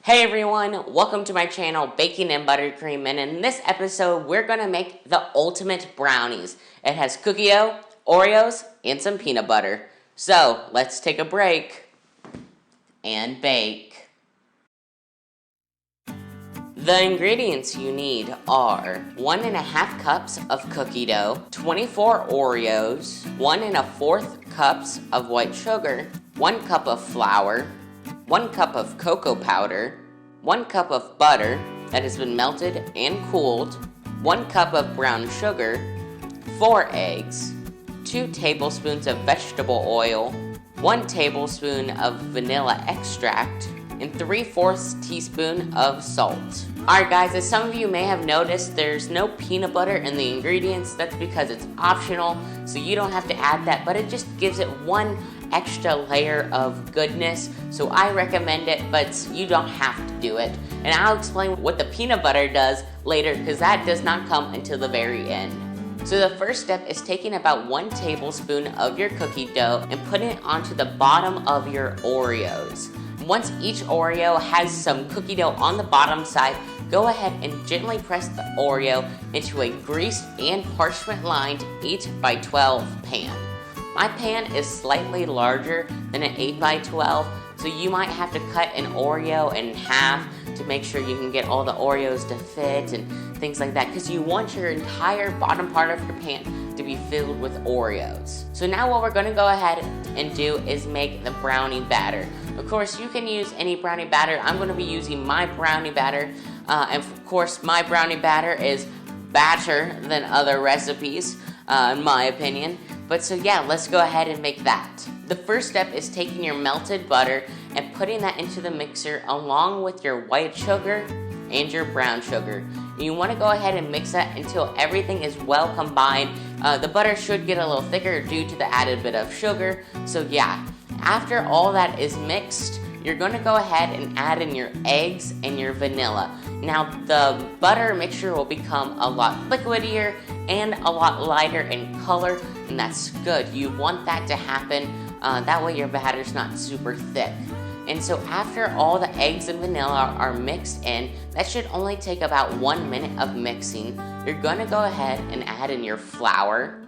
Hey everyone, welcome to my channel, Baking and Buttercream, and in this episode, we're gonna make the ultimate brownies. It has cookie dough, Oreos, and some peanut butter. So, let's take a break and bake. The ingredients you need are 1.5 cups of cookie dough, 24 Oreos, 1 1/4 cups of white sugar, 1 cup of flour, 1 cup of cocoa powder, 1 cup of butter that has been melted and cooled, 1 cup of brown sugar, 4 eggs, 2 tablespoons of vegetable oil, 1 tablespoon of vanilla extract, and 3/4 teaspoon of salt. Alright guys, as some of you may have noticed, there's no peanut butter in the ingredients. That's because it's optional, so you don't have to add that, but it just gives it one extra layer of goodness, so I recommend it, but you don't have to do it. And I'll explain what the peanut butter does later, because that does not come until the very end. So the first step is taking about 1 tablespoon of your cookie dough and putting it onto the bottom of your Oreos. Once each Oreo has some cookie dough on the bottom side, go ahead and gently press the Oreo into a greased and parchment-lined 8x12 pan. My pan is slightly larger than an 8x12, so you might have to cut an Oreo in half to make sure you can get all the Oreos to fit and things like that, because you want your entire bottom part of your pan to be filled with Oreos. So now what we're going to go ahead and do is make the brownie batter. Of course, you can use any brownie batter. I'm going to be using my brownie batter, and of course my brownie batter is better than other recipes, in my opinion. But so yeah, let's go ahead and make that. The first step is taking your melted butter and putting that into the mixer along with your white sugar and your brown sugar. And you want to go ahead and mix that until everything is well combined. The butter should get a little thicker due to the added bit of sugar. So yeah, after all that is mixed, you're going to go ahead and add in your eggs and your vanilla. Now the butter mixture will become a lot liquidier and a lot lighter in color, and that's good. You want that to happen, that way your batter's not super thick. And so after all the eggs and vanilla are mixed in, that should only take about 1 minute of mixing. You're going to go ahead and add in your flour,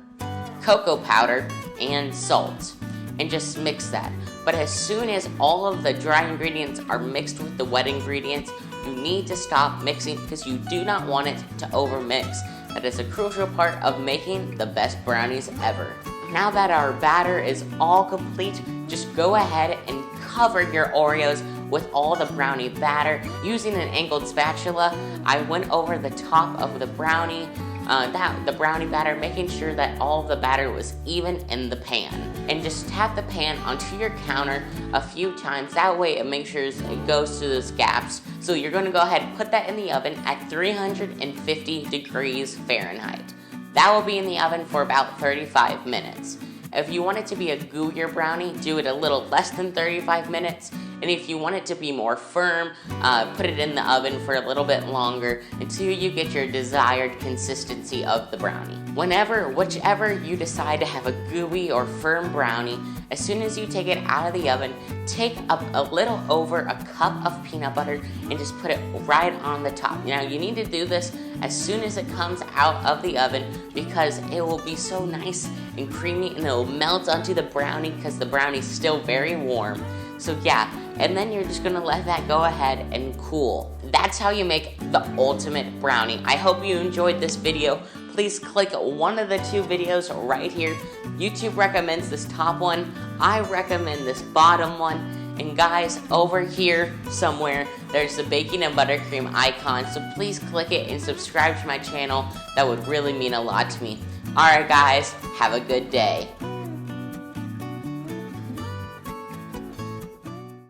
cocoa powder, and salt, and just mix that. But as soon as all of the dry ingredients are mixed with the wet ingredients, you need to stop mixing because you do not want it to overmix. That is a crucial part of making the best brownies ever. Now that our batter is all complete, just go ahead and cover your Oreos with all the brownie batter. Using an angled spatula, I went over the top of the brownie batter, making sure that all of the batter was even in the pan. And just tap the pan onto your counter a few times. That way it makes sure it goes through those gaps. So you're going to go ahead and put that in the oven at 350 degrees Fahrenheit. That will be in the oven for about 35 minutes. If you want it to be a gooier brownie, do it a little less than 35 minutes. And if you want it to be more firm, put it in the oven for a little bit longer until you get your desired consistency of the brownie. Whichever you decide to have a gooey or firm brownie, as soon as you take it out of the oven, take up a little over a cup of peanut butter and just put it right on the top. Now you need to do this as soon as it comes out of the oven because it will be so nice and creamy and it will melt onto the brownie because the brownie's still very warm. So yeah, and then you're just gonna let that go ahead and cool. That's how you make the ultimate brownie. I hope you enjoyed this video. Please click one of the 2 videos right here. YouTube recommends this top one. I recommend this bottom one. And guys, over here somewhere, there's the baking and buttercream icon. So please click it and subscribe to my channel. That would really mean a lot to me. Alright guys, have a good day.